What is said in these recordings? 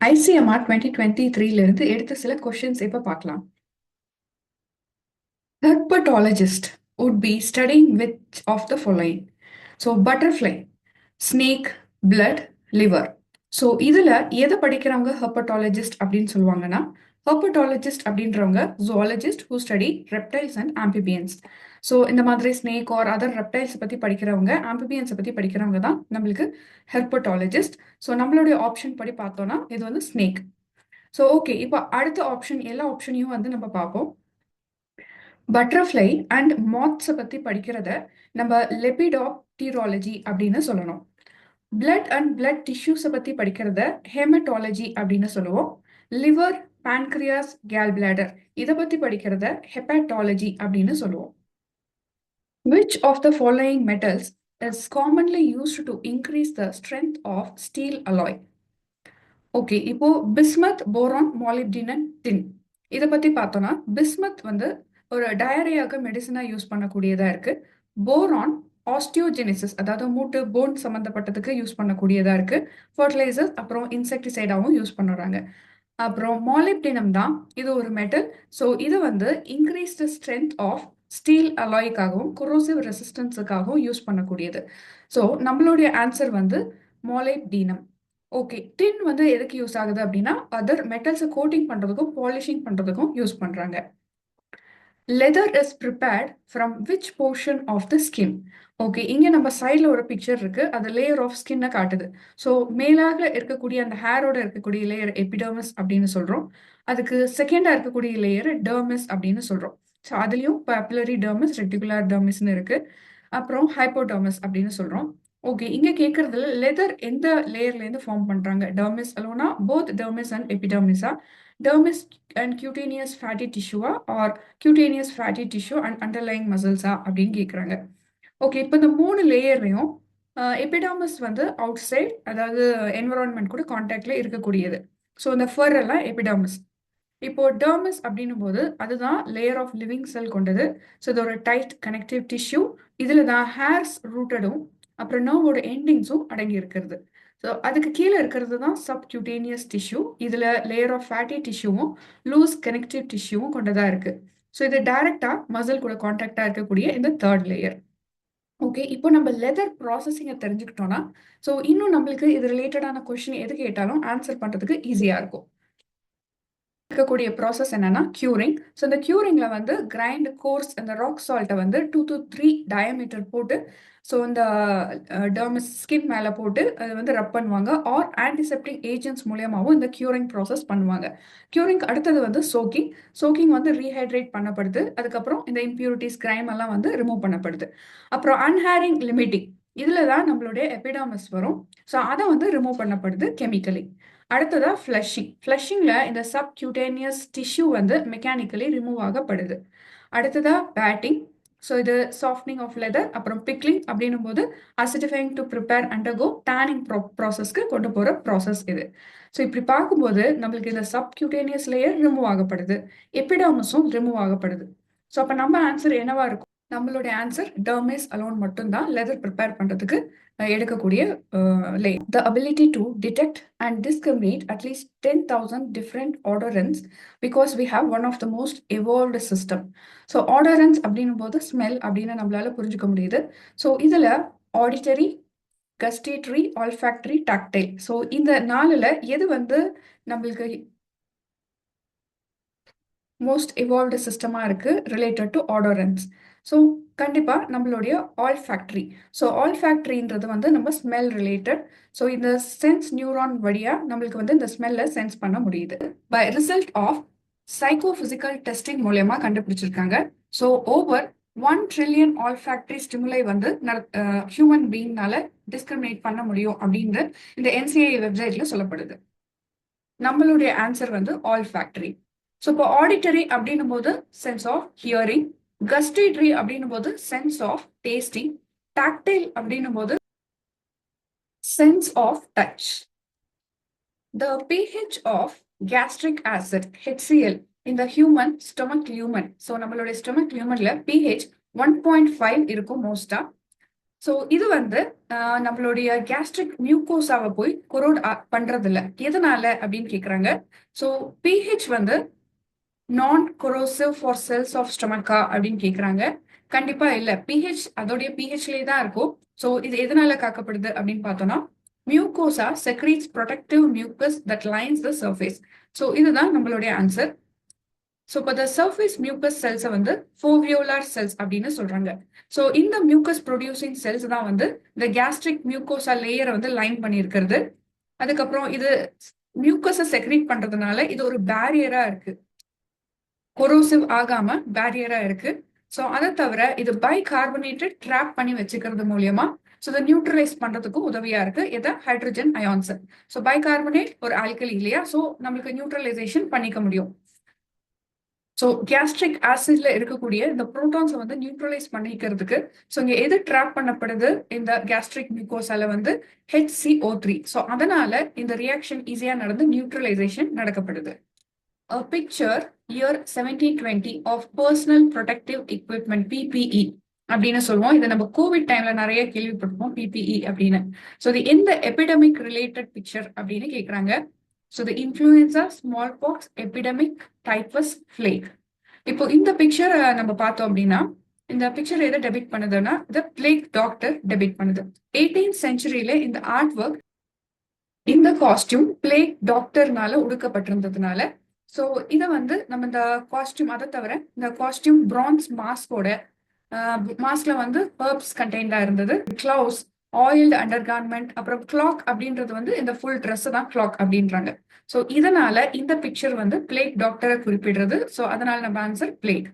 ICMR 2023 இருந்து எடுத்த சில கொஷின்ஸ் இப்ப பார்க்கலாம். Herpetologist would be studying which of the following? So butterfly, snake, blood, liver. So இதில் எதை படிக்கிறவங்க ஹெர்பட்டாலஜிஸ்ட் அப்படின்னு சொல்லுவாங்கன்னா, ஹெர்பட்டாலஜிஸ்ட் அப்படின்றவங்க zoologist who study reptiles and amphibians. So இந்த மாதிரி ஸ்னேக் ஆர் அதர் ரெப்டைல்ஸை பற்றி படிக்கிறவங்க, ஆம்பிபியன்ஸை பற்றி படிக்கிறவங்க தான் நம்மளுக்கு ஹெர்பட்டாலஜிஸ்ட். ஸோ நம்மளுடைய ஆப்ஷன் படி பார்த்தோன்னா இது வந்து ஸ்னேக். ஸோ ஓகே, இப்போ அடுத்த ஆப்ஷன் எல்லா ஆப்ஷனையும் வந்து நம்ம பார்ப்போம். பட்டர்ஃப்ளை அண்ட் மாத்ஸை பற்றி படிக்கிறத நம்ம லெபிடாப்டிராலஜி அப்படின்னு சொல்லணும். பிளட் அண்ட் பிளட் டிஷ்யூஸை பற்றி படிக்கிறத ஹெமட்டாலஜி அப்படின்னு சொல்லுவோம். லிவர், pancreas, gallbladder இதை பற்றி படிக்கிறத ஹெப்பாட்டாலஜி அப்படின்னு சொல்லுவோம். Which of the following metals is commonly used to increase the strength of steel alloy? Okay, இப்போ பிஸ்மத், போரான், மாலிப்டினன், டின் இதை பற்றி பார்த்தோன்னா, பிஸ்மத் வந்து ஒரு டயரியாக மெடிசனாக யூஸ் பண்ணக்கூடியதாக இருக்கு. போரான் ஆஸ்டியோஜெனிசிஸ், அதாவது மூட்டு போன் சம்மந்தப்பட்டதுக்கு யூஸ் பண்ணக்கூடியதாக இருக்கு. ஃபர்டிலைசர்ஸ் அப்புறம் இன்செக்டிசைடாகவும் யூஸ் பண்ணுறாங்க. அப்புறம் மாலிப்டினம் தான் இது ஒரு மெட்டல். ஸோ இது வந்து increase the strength of steel அலாய்க்காகவும் கொரோசிவ் ரெசிஸ்டன்ஸுக்காகவும் யூஸ் பண்ணக்கூடியது. ஸோ நம்மளுடைய ஆன்சர் வந்து மாலிப்டினம். ஓகே, டின் வந்து எதுக்கு யூஸ் ஆகுது அப்படின்னா, அதர் மெட்டல்ஸை கோட்டிங் பண்ணுறதுக்கும் பாலிஷிங் பண்ணுறதுக்கும் யூஸ் பண்ணுறாங்க. Leather is prepared from which portion of the skin? Okay, இங்கே நம்ம சைடில் ஒரு பிக்சர் இருக்கு, அது லேயர் ஆஃப் ஸ்கின்னை காட்டுது. ஸோ மேலாக இருக்கக்கூடிய அந்த ஹேரோட இருக்கக்கூடிய லேயர் எபிடர்மிஸ் அப்படின்னு சொல்கிறோம். அதுக்கு செகண்டாக இருக்கக்கூடிய லேயர் டெர்மிஸ் அப்படின்னு சொல்கிறோம். ஸோ அதுலேயும் பாப்புலரி டெர்மிஸ், ரெட்டிகுலர் டெர்மிஸ்னு இருக்கு. அப்புறம் ஹைப்போடெர்மிஸ் அப்படின்னு சொல்கிறோம். ஓகே, இங்கே கேட்குறதுல லெதர் எந்த லேயர்லேருந்து ஃபார்ம் பண்ணுறாங்க? டெர்மிஸ் அலோனா, போத் டெர்மிஸ் அண்ட் எபிடெர்மிஸா, டெர்மிஸ் அண்ட் கியூட்டேனியஸ் ஃபேட்டி டிஷ்யூவா, or cutaneous fatty tissue and underlying மசில்ஸா அப்படின்னு கேட்குறாங்க. ஓகே, இப்போ இந்த 3 லேயர்லையும் எபிடெர்மிஸ் வந்து அவுட் சைட், அதாவது என்விரான்மெண்ட் கூட கான்டாக்ட்ல இருக்கக்கூடியது. ஸோ இந்த ஃபர் எல்லாம் எபிடெர்மிஸ். இப்போ டெர்மிஸ் அப்படின்னும் போது அதுதான் லேயர் ஆஃப் லிவிங் செல் கொண்டது. ஸோ இது ஒரு டைட் கனெக்டிவ் டிஷ்யூ. இதில் தான் ஹேர்ஸ் ரூட்டடும் அப்புறம் நர்வோட எண்டிங்ஸும் அடங்கி இருக்கிறது. ஸோ அதுக்கு கீழே இருக்கிறது தான் சப்கியூட்டேனியஸ் டிஷ்யூ. இதில் லேயர் ஆஃப் ஃபேட்டி டிஷ்யூவும் லூஸ் கனெக்டிவ் டிஷ்யூவும் கொண்டதாக இருக்கு. ஸோ இது டைரக்டாக மசில் கூட கான்டாக்டாக இருக்கக்கூடிய இந்த தேர்ட் லேயர். ஓகே, இப்போ நம்ம லெதர் ப்ராசஸிங்கை தெரிஞ்சுக்கிட்டோம்னா, ஸோ இன்னும் நம்மளுக்கு இது ரிலேட்டடான கொஸ்டின் எது கேட்டாலும் ஆன்சர் பண்ணுறதுக்கு ஈஸியாக இருக்கும். இருக்கக்கூடிய ப்ராசஸ் என்னன்னா கியூரிங். ஸோ இந்த கியூரிங்ல வந்து கிரைண்ட் கோர்ஸ் அந்த ராக் சால்ட்டை வந்து 2 to 3 டயமீட்டர் போட்டு, ஸோ இந்த டெர்மிஸ் ஸ்கின் மேலே போட்டு அதை வந்து ரப் பண்ணுவாங்க. ஆர் ஆன்டிசெப்டிக் ஏஜென்ட்ஸ் மூலியமாகவும் இந்த கியூரிங் ப்ராசஸ் பண்ணுவாங்க. கியூரிங் அடுத்தது வந்து சோக்கிங். சோக்கிங் வந்து ரீஹைட்ரேட் பண்ணப்படுது. அதுக்கப்புறம் இந்த இம்பியூரிட்டிஸ், கிரைம் எல்லாம் வந்து ரிமூவ் பண்ணப்படுது. அப்புறம் அன்ஹேரிங், லிமிட்டிங், இதில் தான் நம்மளுடைய எபிடெர்மிஸ் வரும். ஸோ அதை வந்து ரிமூவ் பண்ணப்படுது கெமிக்கலி. அடுத்ததா ஃப்ளஷிங். ஃப்ளஷிங்ல இந்த சப்கியூட்டேனியஸ் டிஷ்யூ வந்து மெக்கானிக்கலி ரிமூவ் ஆகப்படுது. அடுத்ததா பேட்டிங். ஸோ இது சாஃப்ட்னிங் ஆஃப் லெதர். அப்புறம் பிக்லிங் அப்படின்னும் போது acidifying to prepare undergo tanning ப்ராசஸ்க்கு கொண்டு போகிற ப்ராசஸ் இது. ஸோ இப்படி பார்க்கும்போது நம்மளுக்கு இந்த சப்கியூட்டேனியஸ் லேயர் ரிமூவ் ஆகப்படுது, எபிடெர்மிஸும் ரிமூவ் ஆகப்படுது. ஸோ அப்போ நம்ம ஆன்சர் என்னவா இருக்கும்? நம்மளுடைய ஆன்சர் டெர்மிஸ் அலோன் மட்டும்தான் லெதர் ப்ரிப்பேர் பண்ணுறதுக்கு எடுக்கக்கூடிய லேயர். The ability to detect and discriminate at least 10,000 different odorants because we have one of the most evolved system. So odorants அப்படின்னும் போது ஸ்மெல் அப்படின்னு நம்மளால புரிஞ்சுக்க முடியுது. ஸோ இதில் auditory, gustatory, olfactory, tactile, so இந்த 4ல் எது வந்து நம்மளுக்கு மோஸ்ட் எவால்வ்டு சிஸ்டமாக இருக்குது ரிலேட்டட் டு ஆடோரன்ஸ்? ஸோ கண்டிப்பாக நம்மளுடைய ஆல்ஃபேக்டரி. ஸோ ஆல்ஃபேக்டரின்றது வந்து நம்ம ஸ்மெல் ரிலேட்டட். ஸோ இந்த சென்ஸ் நியூரான் வழியாக நம்மளுக்கு வந்து இந்த ஸ்மெல்லை சென்ஸ் பண்ண முடியுது. பை ரிசல்ட் ஆஃப் சைக்கோஃபிசிக்கல் டெஸ்டிங் மூலயமா கண்டுபிடிச்சிருக்காங்க. ஸோ ஓவர் 1 trillion ஆல்ஃபேக்டரி ஸ்டிமுலை வந்து ஹியூமன் பீயிங்னால டிஸ்கிரிமினேட் பண்ண முடியும் அப்படின்னு இந்த NCAA வெப்சைட்ல சொல்லப்படுது. நம்மளுடைய ஆன்சர் வந்து ஆல்ஃபேக்டரி. ஸோ இப்போ ஆடிட்டரி அப்படின்னும் போது சென்ஸ் ஆஃப் ஹியரிங், கஸ்டேட்டரி அப்படின்னும் போது சென்ஸ் ஆஃப் டேஸ்டிங், டாக்டைல் அப்படின்னும் போது sense of touch. The pH of gastric acid HCl in the human stomach lumen. So நம்மளுடைய ஸ்டொமக் லியூமன்ல pH 1.5 இருக்கும் மோஸ்டா. ஸோ இது வந்து நம்மளுடைய கேஸ்ட்ரிக் மியூக்கோசாவை போய் கொரோட் பண்றது இல்ல. எதனால அப்படின்னு கேக்குறாங்க. ஸோ பிஹெச் வந்து நான் கொரோசிவ் ஃபார் செல்ஸ் ஆஃப் ஸ்டொமக்கா அப்படின்னு கேக்குறாங்க. கண்டிப்பா இல்ல. பிஹெச் அதோடைய பிஹெச்லயே தான் இருக்கும். ஸோ இது எதனால காக்கப்படுது அப்படின்னு பார்த்தோம்னா mucosa secretes protective mucus that lines the surface. So இதுதான் நம்மளுடைய ஆன்சர். ஸோ இப்போ த சர்ஃபேஸ் மியூக்கஸ் செல்ஸை வந்து ஃபோவியோலார் செல்ஸ் அப்படின்னு சொல்றாங்க. ஸோ இந்த மியூக்கஸ் ப்ரொடியூசிங் செல்ஸ் தான் வந்து இந்த கேஸ்ட்ரிக் மியூக்கோசா லேயரை வந்து லைன் பண்ணியிருக்கிறது. அதுக்கப்புறம் இது மியூக்கஸை செக்ரீட் பண்றதுனால இது ஒரு பேரியரா இருக்கு, கொரோசிவ் ஆகாம பேரியரா இருக்கு. ஸோ அதை தவிர இது பை கார்பனேட்டட் ட்ராப் பண்ணி வச்சுக்கிறது மூலியமா ஸோ இதை நியூட்ரலைஸ் பண்றதுக்கும் உதவியா இருக்கு. இதை hydrogen ions. So bicarbonate ஒரு ஆல்கலி இல்லையா, ஸோ நம்மளுக்கு நியூட்ரலைசேஷன் பண்ணிக்க முடியும். ஸோ கேஸ்ட்ரிக் ஆசிட்ல இருக்கக்கூடிய இந்த புரோட்டான்ஸை வந்து நியூட்ரலைஸ் பண்ணிக்கிறதுக்கு ஸோ இங்க எது ட்ராப் பண்ணப்படுது இந்த கேஸ்ட்ரிக் மியூக்கோசால வந்து HCO3. ஸோ அதனால இந்த ரியாக்ஷன் ஈஸியா நடந்து neutralisation நடக்கப்படுது. A picture year 1720 of personal protective equipment PPE அப்படின்னு சொல்லுவோம். இதை நம்ம கோவிட் டைம்ல நிறைய கேள்விப்பட்டிருப்போம் PPE அப்படின்னு. ஸோ இது எந்த எபிடமிக் ரிலேட்டட் பிக்சர் அப்படின்னு கேட்குறாங்க. So the influenza, smallpox, epidemic, typhus, plague. இப்போ இந்த பிக்சர் நம்ம பார்த்தோம் அப்படின்னா இந்த பிக்சர் எதை டெபிட் பண்ணுதுன்னா த பிளேக் டாக்டர் டெபிட் பண்ணுது. 18th செஞ்சுரியில இந்த ஆர்ட் ஒர்க் இந்த காஸ்டியூம் பிளேக் டாக்டர்னால உடுக்கப்பட்டிருந்ததுனால ஸோ இதை வந்து நம்ம இந்த காஸ்டியூம் அதை தவிர இந்த காஸ்டியூம் பிரான்ஸ் மாஸ்கோட மாஸ்க்ல வந்து ஹர்ப்ஸ் கண்டெய்ன்டா இருந்தது, கிளவுஸ், ஆயில்டு அண்டர் கார்மெண்ட், அப்புறம் கிளாக் அப்படின்றது வந்து இந்த ஃபுல் ட்ரெஸ் தான் கிளாக் அப்படின்றாங்க. ஸோ இதனால இந்த பிக்சர் வந்து பிளேக் டாக்டரை குறிப்பிடுறது. ஸோ அதனால நம்ம answer plague.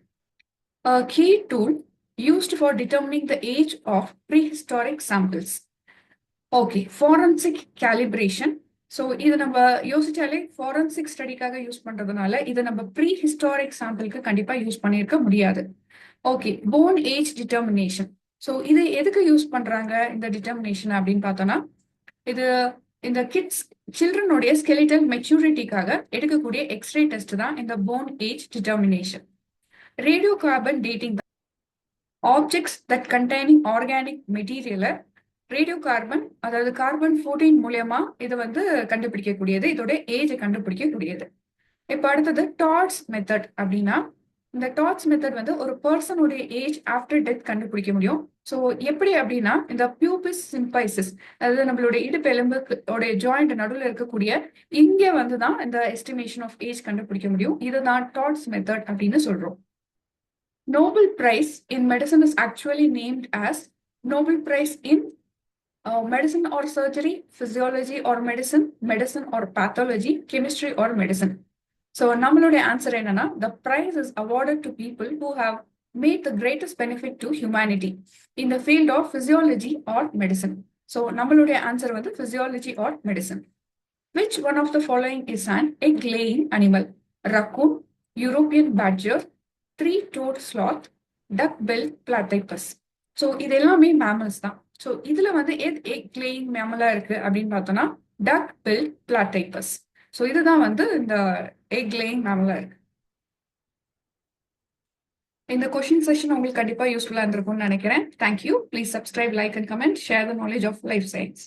A key tool used for determining the age of prehistoric samples. Okay, forensic calibration. So இது நம்ம யோசிச்சாலே ஃபாரன்சிக் ஸ்டடிக்காக யூஸ் பண்றதுனால இது நம்ம ப்ரீ ஹிஸ்டாரிக் சாம்பிளுக்கு கண்டிப்பா யூஸ் பண்ணியிருக்க முடியாது. Okay, phone age determination. So இது எதுக்கு யூஸ் பண்றாங்க இந்த டிட்டர்மினேஷன் அப்படின்னு பார்த்தோம்னா இது இந்த சில்ட்ரனுடைய ஸ்கெலிட்டல் மெச்சூரிட்டிக்காக எடுக்கக்கூடிய எக்ஸ்ரே டெஸ்ட் தான் இந்த phone age determination. Radio carbon dating. Objects that containing organic மெட்டீரியலை ரேடியோ கார்பன் அதாவது கார்பன் 14 மூலியமா இதை வந்து கண்டுபிடிக்கக்கூடியது, இதோட ஏஜை கண்டுபிடிக்கக்கூடியது. இப்ப அடுத்தது டாட்ஸ் மெத்தட் அப்படின்னா இந்த டாட்ஸ் மெத்தட் வந்து ஒரு பர்சனுடைய ஏஜ் ஆஃப்டர் டெத் கண்டுபிடிக்க முடியும். ஸோ எப்படி அப்படின்னா இந்த பியூபிஸ் சிம்பைசிஸ் அதாவது நம்மளுடைய இடுப்பெலும்புடைய ஜாயிண்ட் நடுவில் இருக்கக்கூடிய இங்கே வந்து தான் இந்த எஸ்டிமேஷன் ஆஃப் ஏஜ் கண்டுபிடிக்க முடியும். இதுதான் டாட்ஸ் மெத்தட் அப்படின்னு சொல்றோம். Nobel prize in medicine is actually named as Nobel prize in medicine or surgery, physiology or medicine, medicine or pathology, chemistry or medicine. So நம்மளுடைய ஆன்சர் என்னன்னா the prize is awarded to people who have made the greatest benefit to humanity in the field of physiology or medicine. So நம்மளுடைய answer வந்து physiology or medicine. Which one of the following is an egg-laying animal? Raccoon, European badger, three-toed sloth, duck-billed platypus. So இது எல்லாமே mammals தான். So இதுல வந்து egg laying மேமலா இருக்கு அப்படின்னு பார்த்தோம்னா டக் பில் பிளாடைபஸ். ஸோ இதுதான் வந்து இந்த எக் லேயிங் மேமலா இருக்கு. இந்த கொஸ்டின் செஷன் உங்களுக்கு கண்டிப்பா யூஸ்ஃபுல்லா இருந்திருக்கும்னு நினைக்கிறேன். Thank you. Please subscribe, like and comment, share the knowledge of life science.